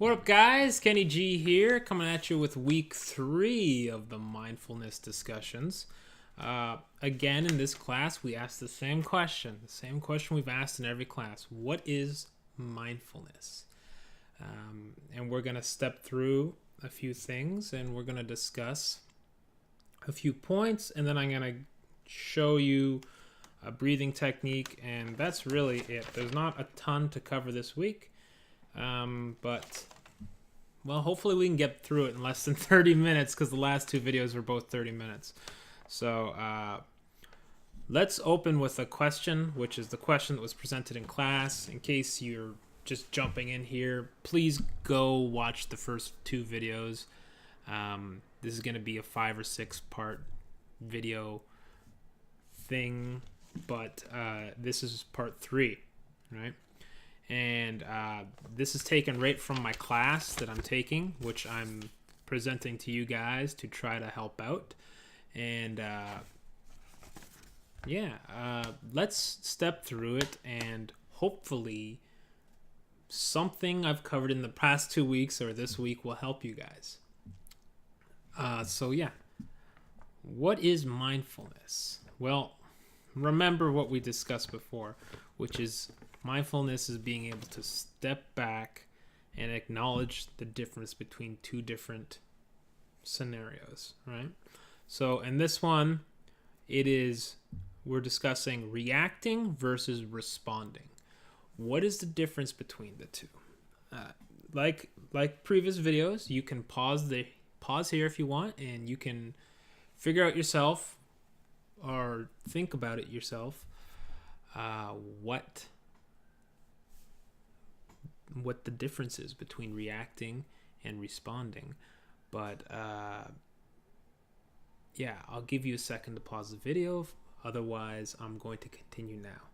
What up, guys? Kenny G here, coming at you with week 3 of the mindfulness discussions. Again, in this class, we asked the same question we've asked in every class. What is mindfulness? And we're going to step through a few things, and we're going to discuss a few points, and then I'm going to show you a breathing technique, and that's really it. There's not a ton to cover this week. But well, hopefully we can get through it in less than 30 minutes because the last two videos were both 30 minutes. So let's open with a question, which is the question that was presented in class. In case you're just jumping in here, please go watch the first two videos. This is going to be a 5 or 6 part video thing, but this is part 3, right? And this is taken right from my class that I'm taking, which I'm presenting to you guys to try to help out. And let's step through it, and hopefully something I've covered in the past 2 weeks or this week will help you guys. What is mindfulness? Well, remember what we discussed before, which is mindfulness is being able to step back and acknowledge the difference between two different scenarios, right? So in this one, we're discussing reacting versus responding. What is the difference between the two? Like previous videos, you can pause here if you want, and you can figure out yourself or think about it yourself. What the difference is between reacting and responding. But I'll give you a second to pause the video. Otherwise, I'm going to continue now.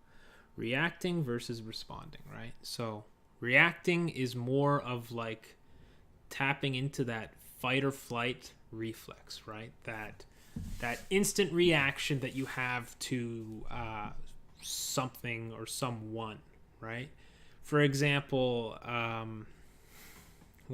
Reacting versus responding, right? So reacting is more of like tapping into that fight or flight reflex, right? That instant reaction that you have to something or someone, right? For example,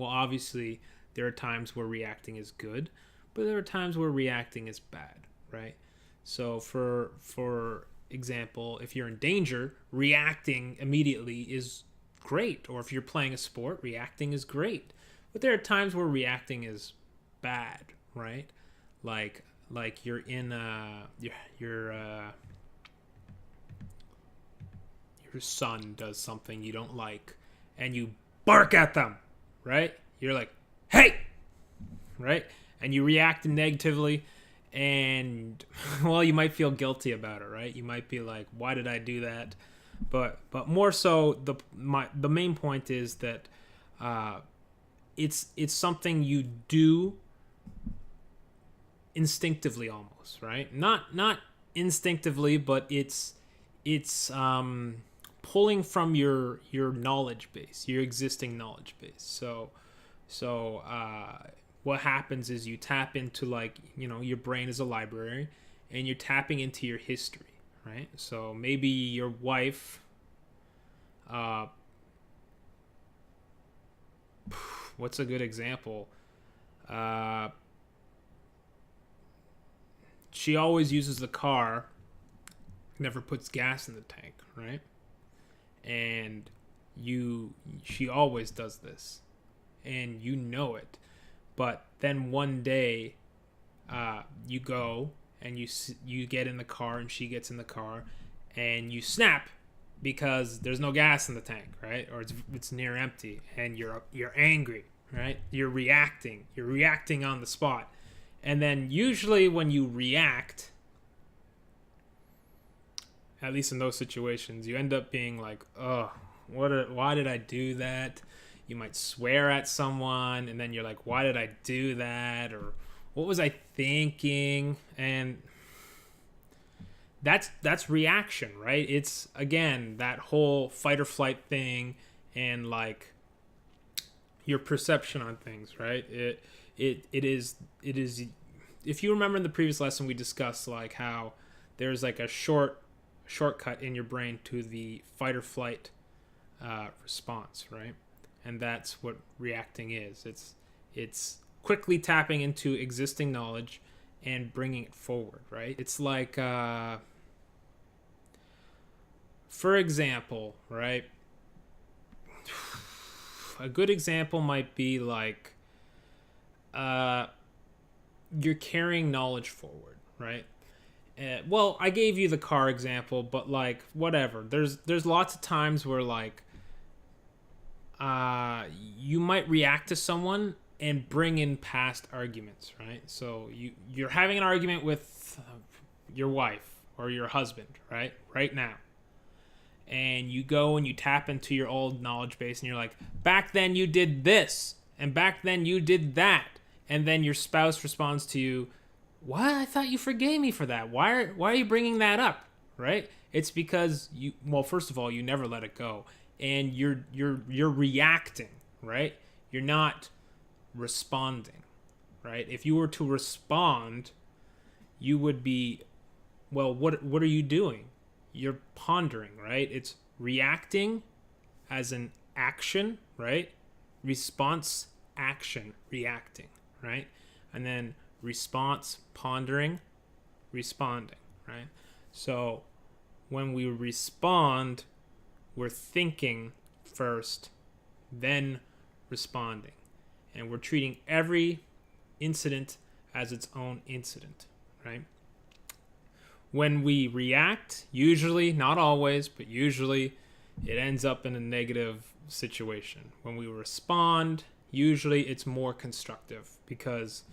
obviously there are times where reacting is good, but there are times where reacting is bad, right? So for example, if you're in danger, reacting immediately is great. Or if you're playing a sport, reacting is great. But there are times where reacting is bad, right? Like you're in your son does something you don't like and you bark at them, right? You're like, hey, right? And you react negatively, and well, you might feel guilty about it, right? You might be like, why did I do that? But more so, the main point is that it's something you do instinctively almost, right? Not instinctively, but it's pulling from your knowledge base, your existing knowledge base. So what happens is you tap into, like, your brain is a library, and you're tapping into your history, right? So maybe your wife, what's a good example? She always uses the car, never puts gas in the tank, right? And she always does this, and you know it. But then one day, you go and you get in the car, and she gets in the car, and you snap because there's no gas in the tank, right? Or it's near empty, and you're angry, right? You're reacting on the spot. And then usually when you react, at least in those situations, you end up being like, oh, why did I do that? You might swear at someone, and then you're like, why did I do that? Or what was I thinking? And that's reaction, right? It's, again, that whole fight or flight thing, and like your perception on things, right? It is if you remember in the previous lesson, we discussed like how there's like a shortcut in your brain to the fight or flight response, right? And that's what reacting is. It's quickly tapping into existing knowledge and bringing it forward, right? It's like, for example, right? A good example might be like, you're carrying knowledge forward, right? Well, I gave you the car example, but like whatever. There's lots of times where like you might react to someone and bring in past arguments, right? So you're having an argument with your wife or your husband, right now. And you go and you tap into your old knowledge base and you're like, back then you did this and back then you did that. And then your spouse responds to you, what? I thought you forgave me for that. Why are you bringing that up? Right? It's because first of all, you never let it go. And you're reacting, right? You're not responding, right? If you were to respond, you would be, well, what are you doing? You're pondering, right? It's reacting as an action, right? Response, action, reacting, right? And then response, pondering, responding, right? So when we respond, we're thinking first, then responding. And we're treating every incident as its own incident, right? When we react, usually, not always, but usually, it ends up in a negative situation. When we respond, usually it's more constructive because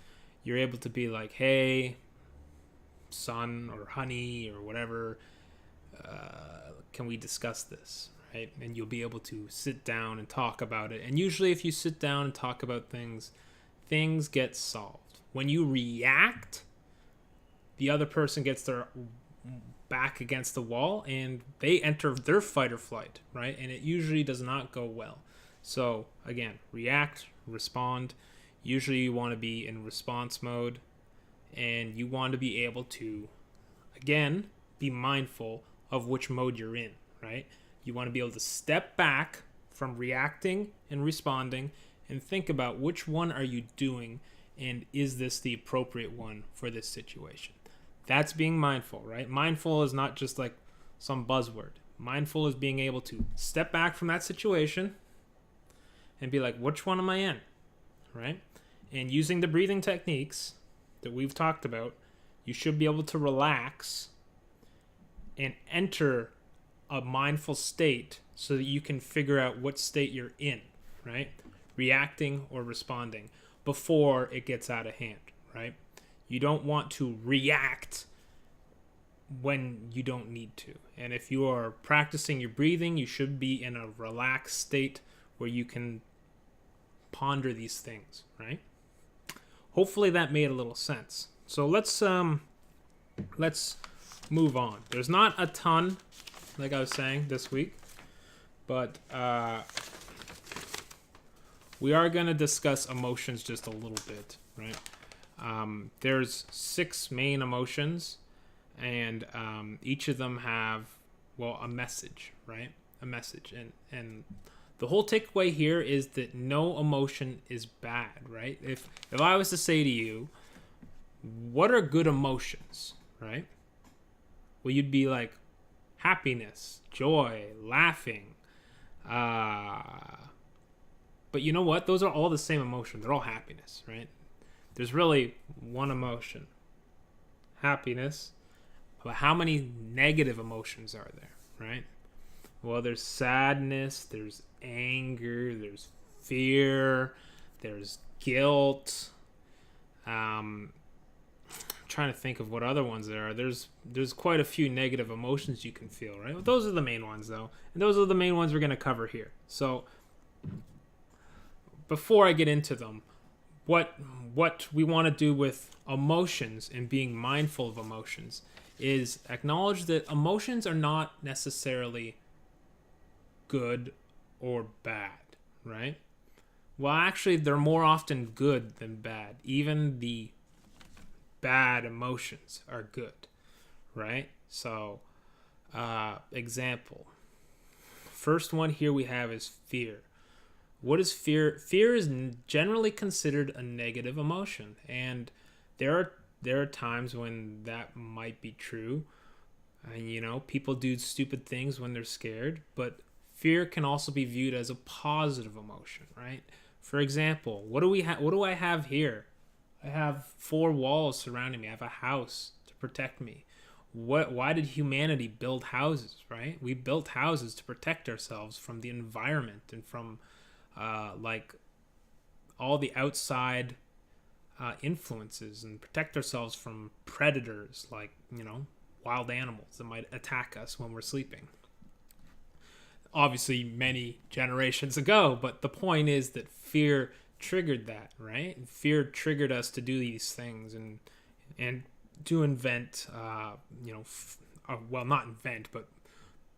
you're able to be like, hey, son or honey or whatever, can we discuss this, right? And you'll be able to sit down and talk about it. And usually if you sit down and talk about things, things get solved. When you react, the other person gets their back against the wall and they enter their fight or flight, right? And it usually does not go well. So again, react, respond. Usually you want to be in response mode and you want to be able to, again, be mindful of which mode you're in, right? You want to be able to step back from reacting and responding and think about which one are you doing and is this the appropriate one for this situation. That's being mindful, right? Mindful is not just like some buzzword. Mindful is being able to step back from that situation and be like, which one am I in, right? And using the breathing techniques that we've talked about, you should be able to relax and enter a mindful state so that you can figure out what state you're in, right? Reacting or responding before it gets out of hand, right? You don't want to react when you don't need to. And if you are practicing your breathing, you should be in a relaxed state where you can ponder these things, right? Hopefully that made a little sense. So let's move on. There's not a ton, like I was saying, this week, but we are going to discuss emotions just a little bit, right? There's 6 main emotions, and each of them have, a message, right? A message. And the whole takeaway here is that no emotion is bad, right? If I was to say to you, what are good emotions, right? Well, you'd be like happiness, joy, laughing. But you know what? Those are all the same emotion. They're all happiness, right? There's really one emotion, happiness. But how many negative emotions are there, right? Well, there's sadness, there's anger, there's fear, there's guilt. I'm trying to think of what other ones there are. There's quite a few negative emotions you can feel, right? But those are the main ones, though. And those are the main ones we're going to cover here. So before I get into them, what we want to do with emotions and being mindful of emotions is acknowledge that emotions are not necessarily good or bad, right? Well, actually, they're more often good than bad. Even the bad emotions are good, right? So, example. First one here we have is fear. What is fear? Fear is generally considered a negative emotion, and there are times when that might be true. And people do stupid things when they're scared, but fear can also be viewed as a positive emotion, right? For example, what do I have here? I have four walls surrounding me. I have a house to protect me. Why did humanity build houses, right? We built houses to protect ourselves from the environment and from like all the outside influences, and protect ourselves from predators like wild animals that might attack us when we're sleeping. Obviously many generations ago, but the point is that fear triggered that, right? Fear triggered us to do these things, and to invent well, not invent, but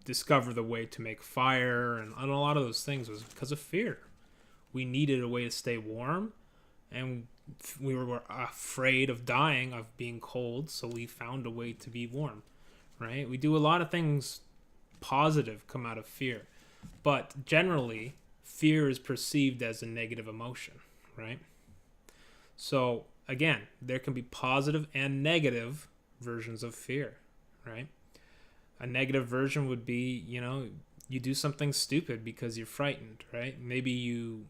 discover the way to make fire, and a lot of those things was because of fear. We needed a way to stay warm, and we were afraid of dying, of being cold, so we found a way to be warm, right? We do a lot of things positive come out of fear, but generally fear is perceived as a negative emotion, right? So again, there can be positive and negative versions of fear, right? A negative version would be, you do something stupid because you're frightened, right? Maybe you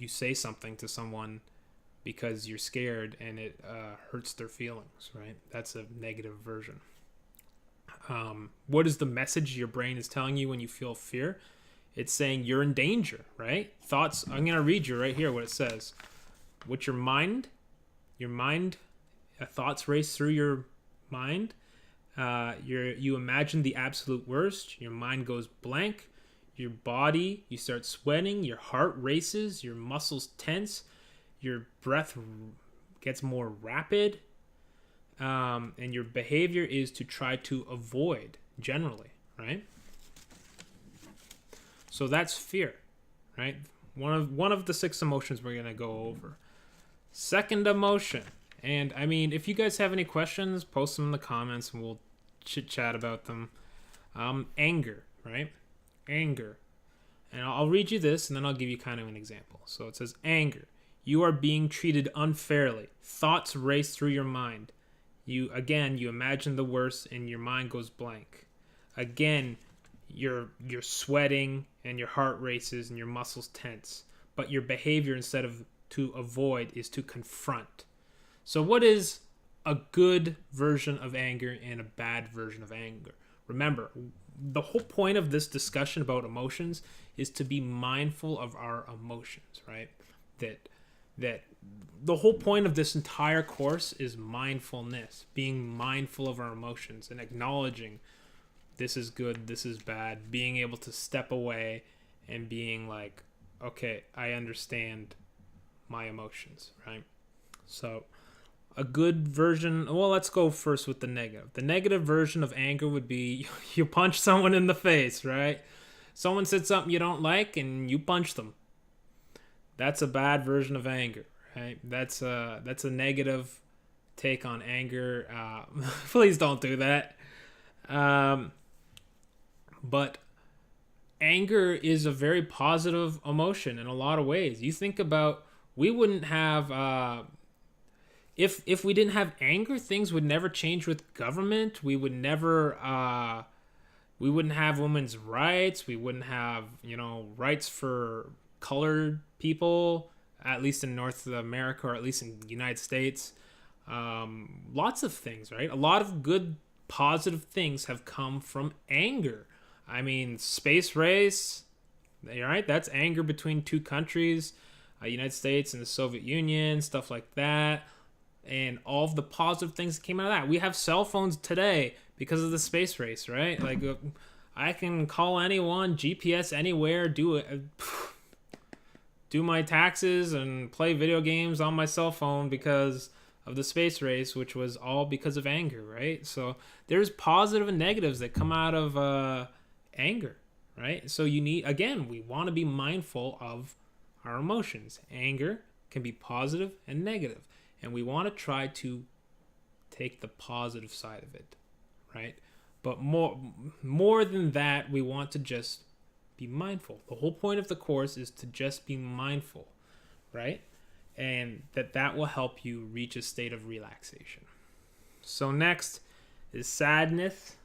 say something to someone because you're scared, and it hurts their feelings, right? That's a negative version. What is the message your brain is telling you when you feel fear? It's saying you're in danger, right? Thoughts, I'm going to read you right here what it says. What your mind, thoughts race through your mind. You imagine the absolute worst. Your mind goes blank. Your body, you start sweating. Your heart races. Your muscles tense. Your breath gets more rapid. And your behavior is to try to avoid, generally, right? So that's fear, right? One of the 6 emotions we're going to go over. Second emotion. And I mean, if you guys have any questions, post them in the comments and we'll chit chat about them. Anger, right? Anger. And I'll read you this and then I'll give you kind of an example. So it says, anger. You are being treated unfairly. Thoughts race through your mind. You imagine the worst and your mind goes blank. Again, you're sweating and your heart races and your muscles tense. But your behavior, instead of to avoid, is to confront. So what is a good version of anger and a bad version of anger? Remember, the whole point of this discussion about emotions is to be mindful of our emotions, right? That the whole point of this entire course is mindfulness, being mindful of our emotions and acknowledging this is good, this is bad, being able to step away and being like, okay, I understand my emotions, right? So a good version, well, let's go first with the negative. The negative version of anger would be you punch someone in the face, right? Someone said something you don't like and you punch them. That's a bad version of anger, right? That's a negative take on anger. Please don't do that. But anger is a very positive emotion in a lot of ways. You think about, we wouldn't have if we didn't have anger, things would never change with government. We wouldn't have women's rights. We wouldn't have rights for colored people, at least in North America, or at least in the United States. Lots of things, right? A lot of good positive things have come from anger. I mean, space race, right? That's anger between two countries, United States and the Soviet Union, stuff like that. And all of the positive things that came out of that. We have cell phones today because of the space race, right? Like, I can call anyone, GPS anywhere, do my taxes and play video games on my cell phone because of the space race, which was all because of anger, right? So there's positive and negatives that come out of anger, right? So we want to be mindful of our emotions. Anger can be positive and negative, and we want to try to take the positive side of it, right? But more than that, we want to just Be mindful. The whole point of the course is to just be mindful, right? And that will help you reach a state of relaxation. So next is sadness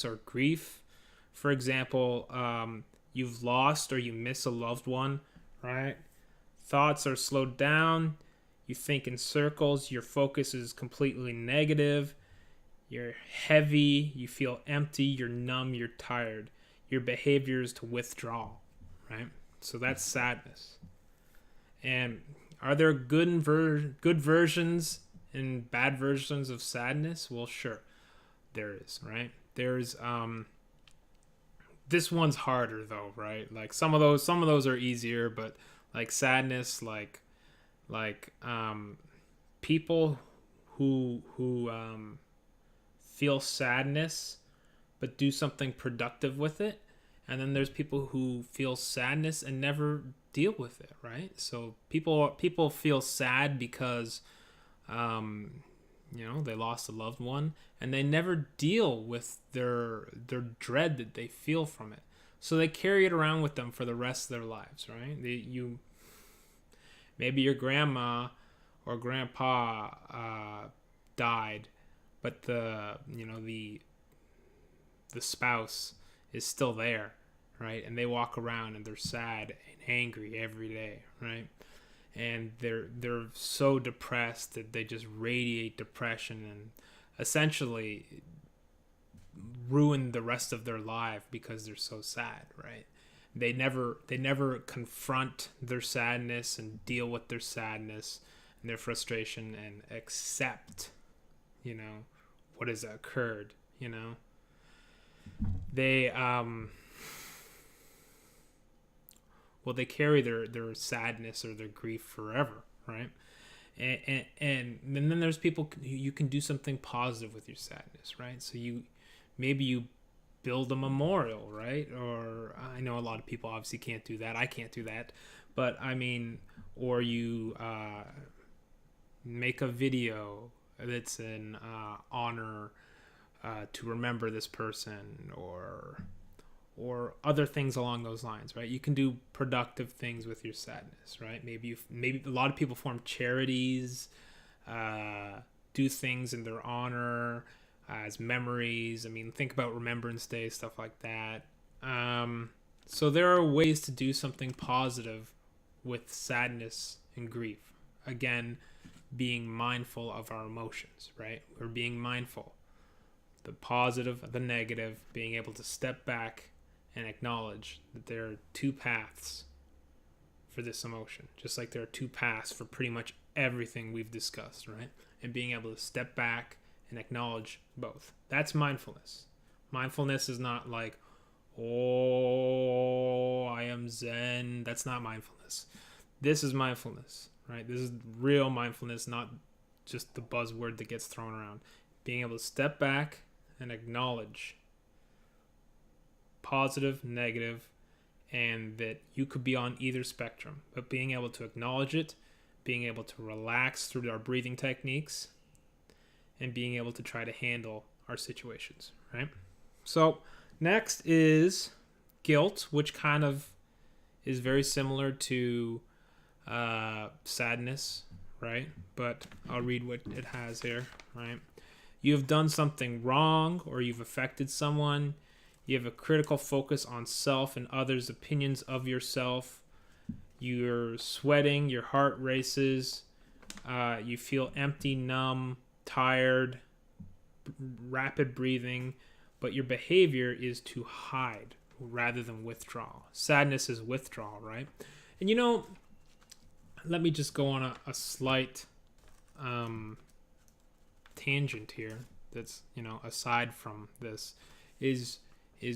or grief. For example, you've lost or you miss a loved one, right? Thoughts are slowed down. You think in circles. Your focus is completely negative. You're heavy. You feel empty. You're numb. You're tired. Your behavior is to withdraw, right? So that's sadness. And are there good versions and bad versions of sadness? Well, sure, there is, right? There's this one's harder though, right? Like some of those are easier, but like sadness, like people who feel sadness but do something productive with it. And then there's people who feel sadness and never deal with it, right? So people feel sad because they lost a loved one, and they never deal with their dread that they feel from it. So they carry it around with them for the rest of their lives, right? Maybe your grandma or grandpa died, but the spouse is still there, right? And they walk around and they're sad and angry every day, right? And they're so depressed that they just radiate depression and essentially ruin the rest of their life because they're so sad, right? They never confront their sadness and deal with their sadness and their frustration and accept, what has occurred, They they carry their sadness or their grief forever, right? And then there's people you can do something positive with your sadness, right? So maybe you build a memorial, right? Or I know a lot of people obviously can't do that. I can't do that, but I mean, or you make a video that's in honor to remember this person, or other things along those lines, right? You can do productive things with your sadness, right? Maybe a lot of people form charities, do things in their honor as memories. I mean, think about Remembrance Day, stuff like that. So there are ways to do something positive with sadness and grief. Again, being mindful of our emotions, right? We're being mindful. The positive, the negative, being able to step back and acknowledge that there are two paths for this emotion, just like there are two paths for pretty much everything we've discussed, right? And being able to step back and acknowledge both. That's mindfulness. Mindfulness is not like, oh, I am Zen. That's not mindfulness. This is mindfulness, right? This is real mindfulness, not just the buzzword that gets thrown around. Being able to step back and acknowledge positive, negative, and that you could be on either spectrum, but being able to acknowledge it, being able to relax through our breathing techniques, and being able to try to handle our situations, right? So next is guilt, which kind of is very similar to sadness, right? But I'll read what it has here, right? You have done something wrong, or you've affected someone. You have a critical focus on self and others' opinions of yourself. You're sweating, your heart races, you feel empty, numb, tired, rapid breathing, but your behavior is to hide rather than withdraw. Sadness is withdrawal, right? And let me just go on a slight tangent here that's, aside from this, is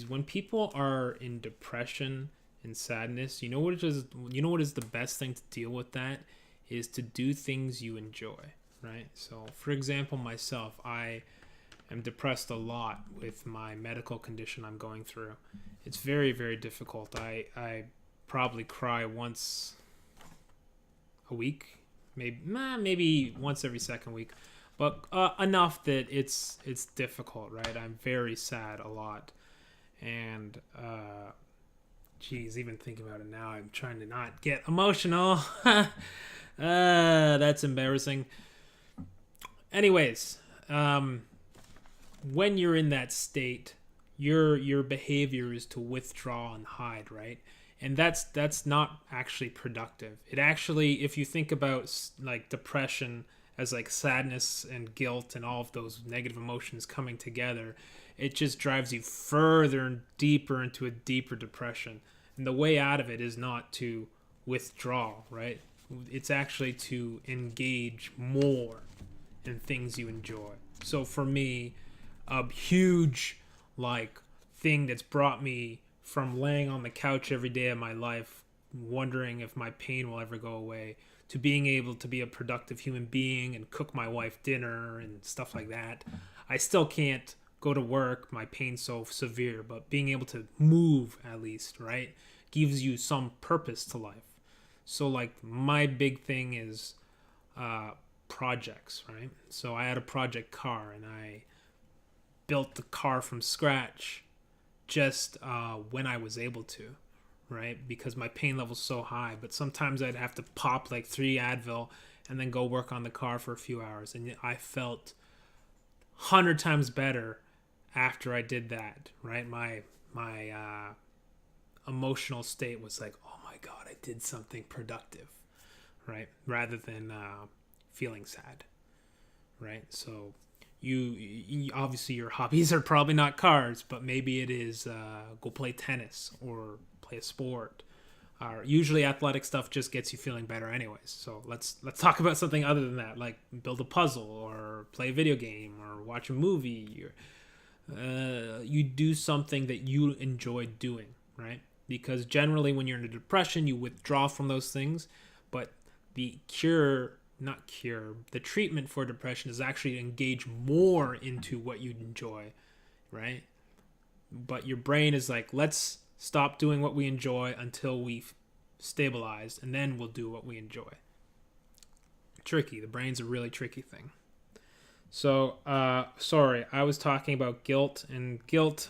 when people are in depression and sadness, what is the best thing to deal with that is to do things you enjoy, right? So for example, myself, I am depressed a lot with my medical condition I'm going through. It's very, very difficult. I probably cry once a week, maybe once every second week, but enough that it's difficult, right? I'm very sad a lot. And Geez, even thinking about it now, I'm trying to not get emotional. That's embarrassing. Anyways, when you're in that state, your behavior is to withdraw and hide, right? And that's not actually productive. It actually, if you think about like depression as like sadness and guilt and all of those negative emotions coming together, it just drives you further and deeper into a deeper depression. And the way out of it is not to withdraw, right? It's actually to engage more in things you enjoy. So for me, a huge like thing that's brought me from laying on the couch every day of my life wondering if my pain will ever go away to being able to be a productive human being and cook my wife dinner and stuff like that. I still can't go to work, my pain's so severe, but being able to move at least, right, gives you some purpose to life. So like my big thing is projects, right? So I had a project car and I built the car from scratch just when I was able to, right? Because my pain level's so high. But sometimes I'd have to pop like 3 Advil and then go work on the car for a few hours. And I felt 100 times better after I did that, right? My emotional state was like, oh my God, I did something productive, right? Rather than feeling sad, right? So you obviously your hobbies are probably not cars, but maybe it is go play tennis or play a sport. Usually athletic stuff just gets you feeling better anyways. So let's talk about something other than that, like build a puzzle or play a video game or watch a movie. You do something that you enjoy doing, right? Because generally when you're in a depression, you withdraw from those things, but the the treatment for depression is actually to engage more into what you enjoy, right? But your brain is like, let's stop doing what we enjoy until we've stabilized, and then we'll do what we enjoy. Tricky. The brain's a really tricky thing. So, sorry, I was talking about guilt, and guilt,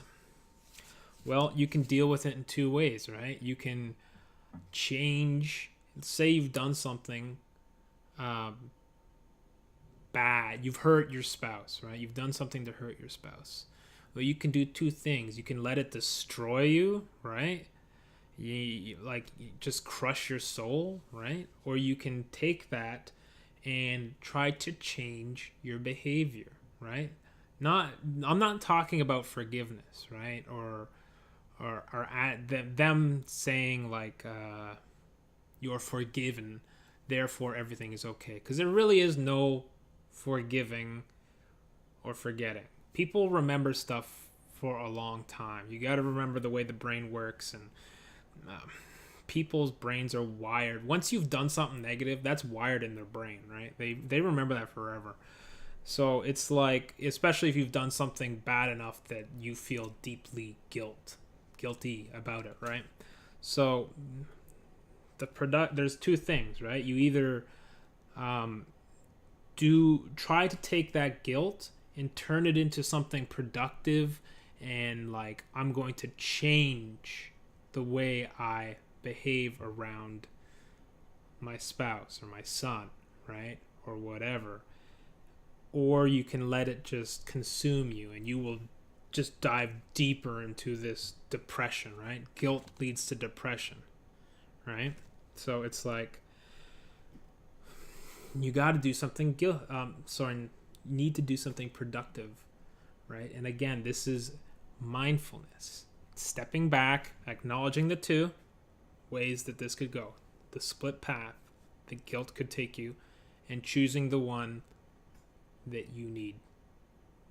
well, you can deal with it in 2 ways, right? You can change, say you've done something bad. You've hurt your spouse, right? You've done something to hurt your spouse. Well, you can do 2 things. You can let it destroy you, right? You just crush your soul, right? Or you can take that and try to change your behavior, right? I'm not talking about forgiveness, right? Or at them saying like you're forgiven, therefore everything is okay, because there really is no forgiving or forgetting. People remember stuff for a long time. You got to remember the way the brain works, and people's brains are wired. Once you've done something negative, that's wired in their brain, right? They remember that forever. So it's like, especially if you've done something bad enough that you feel deeply guilty about it, right? So there's 2 things, right? You either try to take that guilt and turn it into something productive, and like, I'm going to change the way I behave around my spouse or my son, right? Or whatever. Or you can let it just consume you, and you will just dive deeper into this depression, right? Guilt leads to depression, right? So it's like, you got to do something need to do something productive, right? And again, this is mindfulness. Stepping back, acknowledging the 2 ways that this could go, the split path that guilt could take you, and choosing the one that you need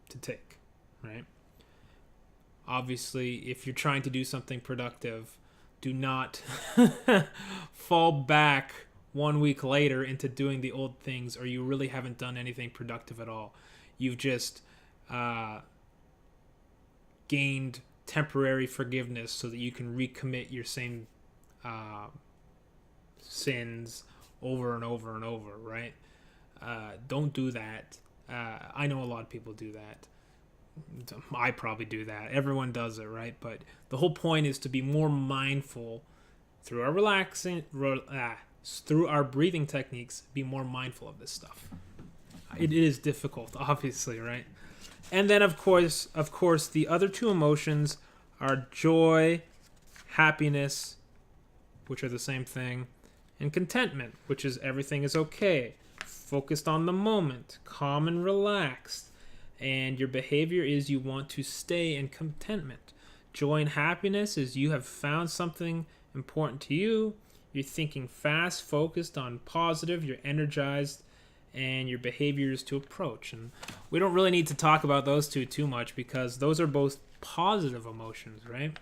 to take, right? Obviously, if you're trying to do something productive, do not fall back 1 week later into doing the old things, or you really haven't done anything productive at all. You've just gained temporary forgiveness so that you can recommit your same sins over and over and over, right? Don't do that. I know a lot of people do that. I probably do that. Everyone does it, right? But the whole point is to be more mindful through our through our breathing techniques. Be more mindful of this stuff. It is difficult, obviously, right? And then, of course, the other two emotions are joy, happiness, which are the same thing, and contentment, which is everything is okay, focused on the moment, calm and relaxed. And your behavior is you want to stay in contentment. Joy and happiness is you have found something important to you. You're thinking fast, focused on positive, you're energized, and your behavior is to approach. And we don't really need to talk about those two too much because those are both positive emotions, right?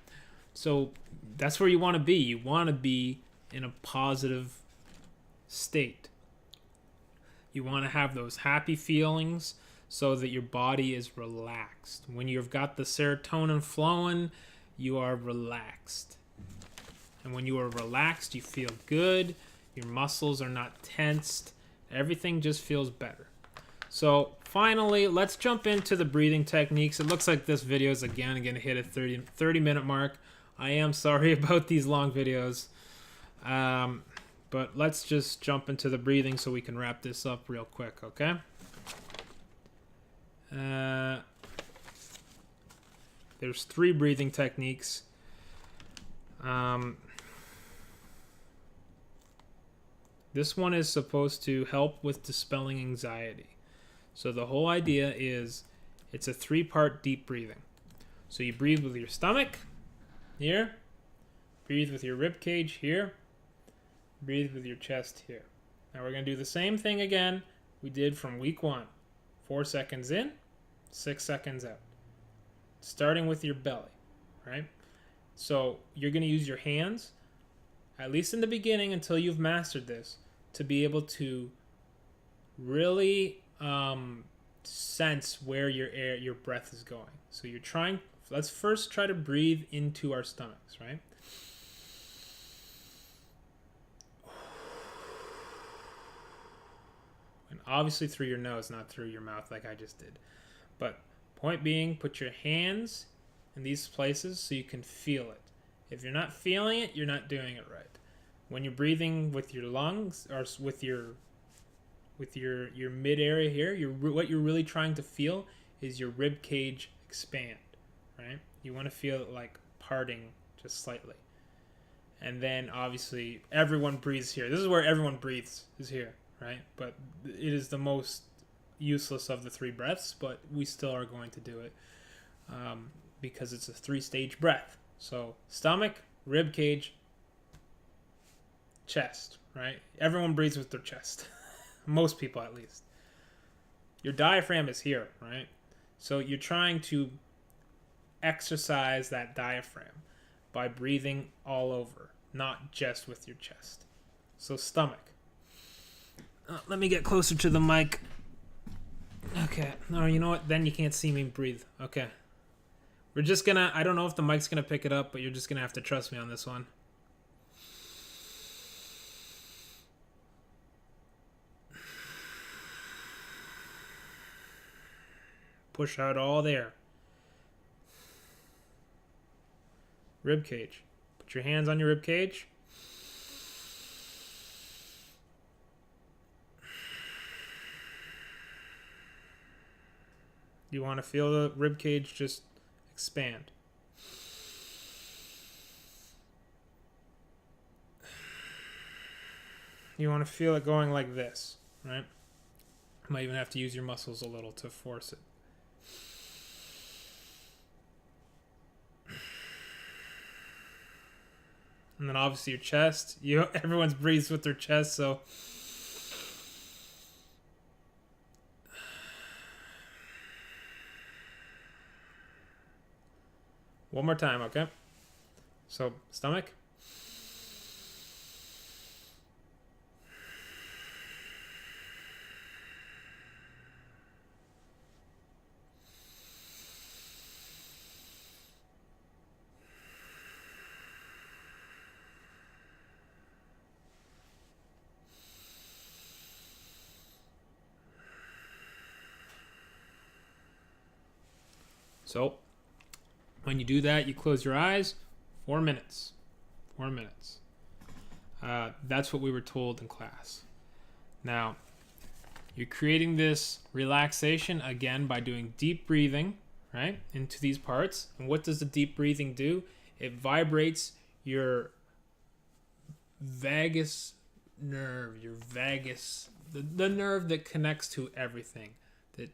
So that's where you want to be. You want to be in a positive state. You want to have those happy feelings so that your body is relaxed. When you've got the serotonin flowing, you are relaxed. And when you are relaxed, you feel good. Your muscles are not tensed. Everything just feels better. So finally, let's jump into the breathing techniques. It looks like this video is again going to hit a 30-minute mark. I am sorry about these long videos. But let's just jump into the breathing so we can wrap this up real quick, okay? There's 3 breathing techniques. This one is supposed to help with dispelling anxiety. So the whole idea is it's a 3-part deep breathing. So you breathe with your stomach here, breathe with your rib cage here, breathe with your chest here. Now we're going to do the same thing again we did from week 1. 4 seconds in, 6 seconds out. Starting with your belly, right? So you're going to use your hands, at least in the beginning until you've mastered this, to be able to really sense where your breath is going. So let's first try to breathe into our stomachs, right? And obviously through your nose, not through your mouth like I just did. But point being, put your hands in these places so you can feel it. If you're not feeling it, you're not doing it right. When you're breathing with your lungs or with your mid area here, what you're really trying to feel is your rib cage expand, right? You want to feel it like parting just slightly. And then obviously everyone breathes here. This is where everyone breathes, is here, right? But it is the most useless of the 3 breaths, but we still are going to do it because it's a 3-stage breath. So stomach, rib cage, chest, right? Everyone breathes with their chest. Most people, at least. Your diaphragm is here, right? So you're trying to exercise that diaphragm by breathing all over, not just with your chest. So stomach. Let me get closer to the mic. Okay. No, you know what? Then you can't see me breathe. Okay. We're just gonna... I don't know if the mic's gonna pick it up, but you're just gonna have to trust me on this one. Push out all there. Rib cage. Put your hands on your rib cage. You want to feel the rib cage just expand. You want to feel it going like this, right? You might even have to use your muscles a little to force it. And then obviously your chest. Everyone breathes with their chest, so one more time, okay? So stomach. So when you do that, you close your eyes. 4 minutes. 4 minutes. That's what we were told in class. Now, you're creating this relaxation again by doing deep breathing, right, into these parts. And what does the deep breathing do? It vibrates your vagus nerve, the nerve that connects to everything, that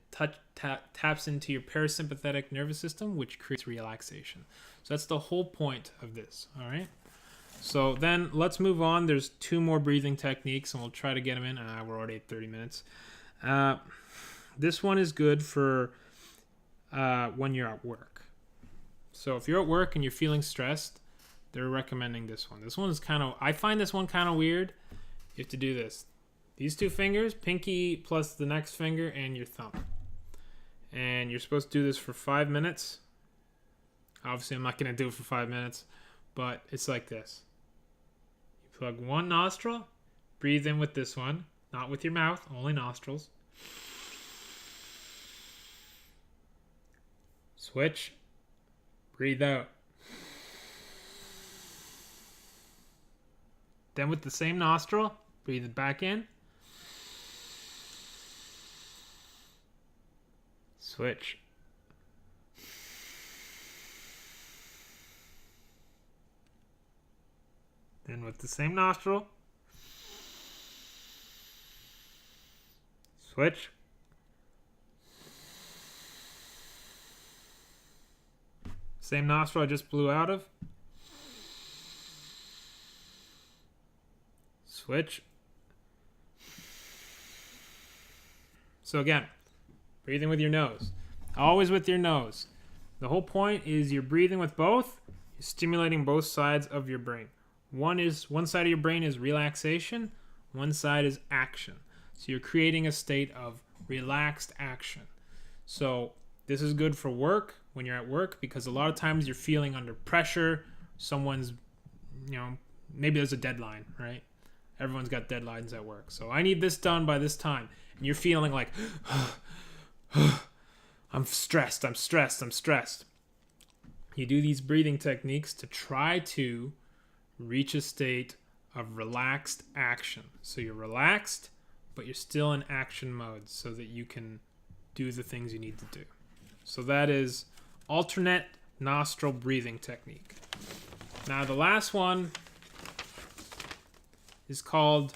taps into your parasympathetic nervous system, which creates relaxation. So that's the whole point of this, all right? So then let's move on. There's 2 more breathing techniques, and we'll try to get them in. We're already at 30 minutes. This one is good for when you're at work. So if you're at work and you're feeling stressed, they're recommending this one. This one is I find this one kind of weird. You have to do this. These 2 fingers, pinky plus the next finger and your thumb. And you're supposed to do this for 5 minutes. Obviously, I'm not going to do it for 5 minutes, but it's like this. You plug one nostril, breathe in with this one, not with your mouth, only nostrils. Switch, breathe out. Then with the same nostril, breathe it back in. Switch. Then with the same nostril, switch. Same nostril I just blew out of. Switch. So again, breathing with your nose. Always with your nose. The whole point is you're breathing with both. You're stimulating both sides of your brain. One side of your brain is relaxation. One side is action. So you're creating a state of relaxed action. So this is good for work, when you're at work, because a lot of times you're feeling under pressure. Someone's, maybe there's a deadline, right? Everyone's got deadlines at work. So I need this done by this time. And you're feeling like, I'm stressed. You do these breathing techniques to try to reach a state of relaxed action. So you're relaxed, but you're still in action mode so that you can do the things you need to do. So that is alternate nostril breathing technique. Now the last one is called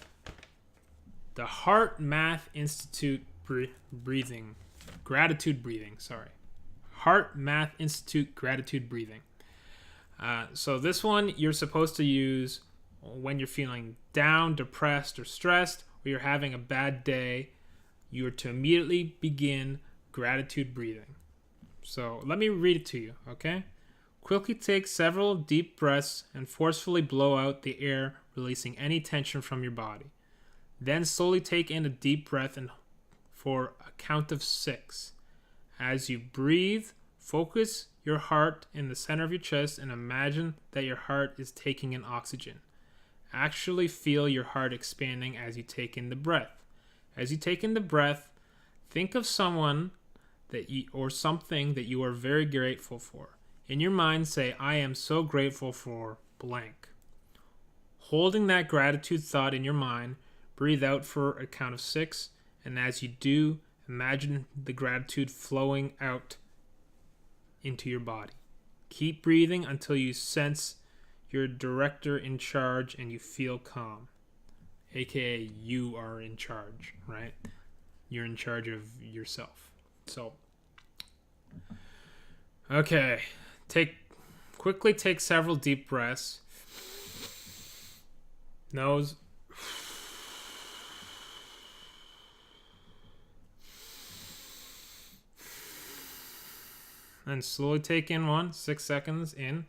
the Heart Math Institute breathing. Gratitude breathing, Heart Math Institute gratitude breathing. So this one you're supposed to use when you're feeling down, depressed, or stressed, or you're having a bad day. You are to immediately begin gratitude breathing. So let me read it to you, okay? Quickly take several deep breaths and forcefully blow out the air, releasing any tension from your body. Then slowly take in a deep breath and for a count of 6. As you breathe, focus your heart in the center of your chest and imagine that your heart is taking in oxygen. Actually feel your heart expanding as you take in the breath. As you take in the breath, think of someone or something that you are very grateful for. In your mind, say, I am so grateful for blank. Holding that gratitude thought in your mind, breathe out for a count of 6, and as you do, imagine the gratitude flowing out into your body. Keep breathing until you sense your director in charge and you feel calm. AKA, you are in charge, right? You're in charge of yourself. So, okay. Quickly take several deep breaths. Nose. And slowly take in one, 6 seconds in.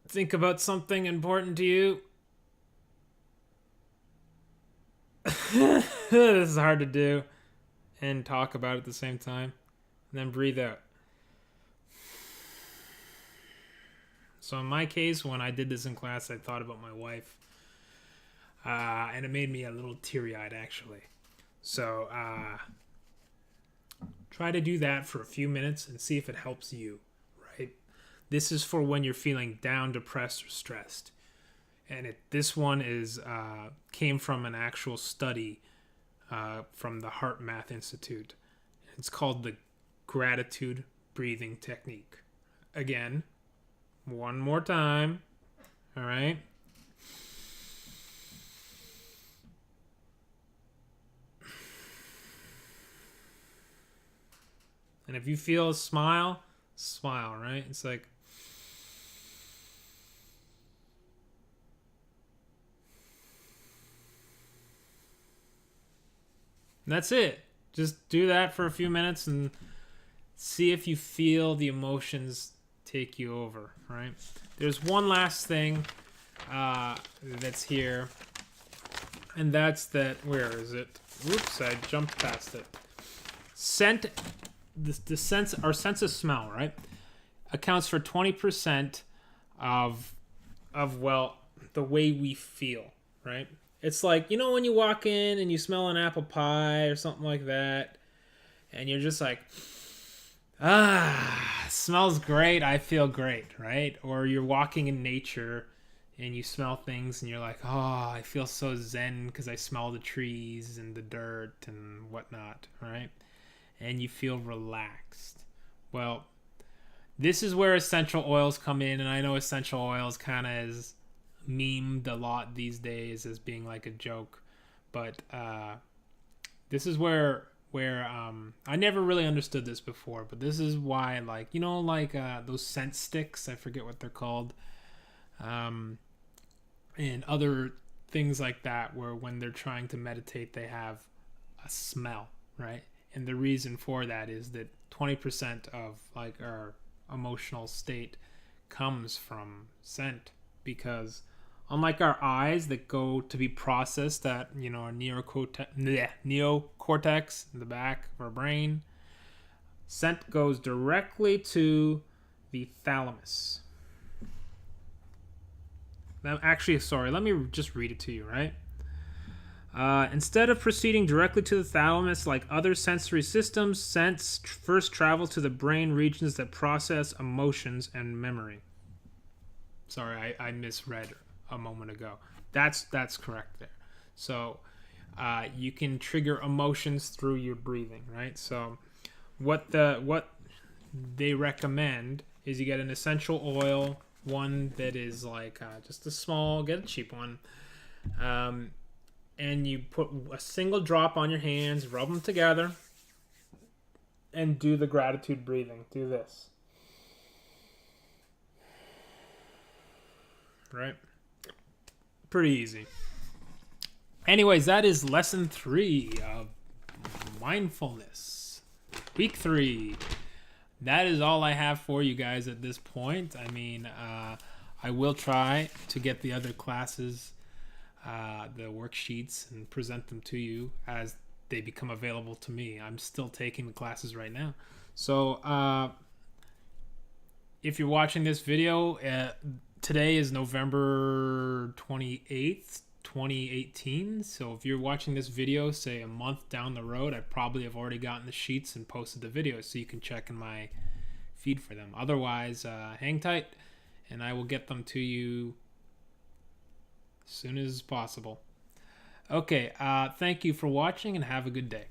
Think about something important to you. This is hard to do and talk about at the same time. And then breathe out. So in my case, when I did this in class, I thought about my wife. And it made me a little teary-eyed, actually. So try to do that for a few minutes and see if it helps you, right? This is for when you're feeling down, depressed, or stressed. And this one is came from an actual study from the Heart Math Institute. It's called the gratitude breathing technique. Again, one more time. All right. And if you feel a smile, smile, right? It's like, that's it. Just do that for a few minutes and see if you feel the emotions take you over, right? There's one last thing that's here, and that's that, where is it? Whoops, I jumped past it. Scent, the sense, our sense of smell, right, accounts for 20% of well, the way we feel, right? It's like, when you walk in and you smell an apple pie or something like that, and you're just like, smells great, I feel great, right? Or you're walking in nature and you smell things and you're like, oh, I feel so zen because I smell the trees and the dirt and whatnot, right? And you feel relaxed. Well, this is where essential oils come in, and I know essential oils kind of is memed a lot these days as being like a joke, but this is where I never really understood this before, but this is why, like, those scent sticks, I forget what they're called, and other things like that, where when they're trying to meditate they have a smell, right? And the reason for that is that 20% of like our emotional state comes from scent, because unlike our eyes that go to be processed at our neocortex in the back of our brain, scent goes directly to the thalamus. Actually, sorry, let me just read it to you, right? Instead of proceeding directly to the thalamus like other sensory systems, scents first travel to the brain regions that process emotions and memory. Sorry, I misread a moment ago. That's correct there. So you can trigger emotions through your breathing, right? So what they recommend is you get an essential oil, one that is like just get a cheap one, and you put a single drop on your hands, rub them together, and do the gratitude breathing. Do this, right? Pretty easy. Anyways, that is lesson 3 of mindfulness, week 3. That is all I have for you guys at this point. I mean, I will try to get the other classes, the worksheets, and present them to you as they become available to me. I'm still taking the classes right now. So if you're watching this video, today is November 28th, 2018. So if you're watching this video, say a month down the road, I probably have already gotten the sheets and posted the videos, so you can check in my feed for them. Otherwise, hang tight, and I will get them to you as soon as possible. Okay, thank you for watching, and have a good day.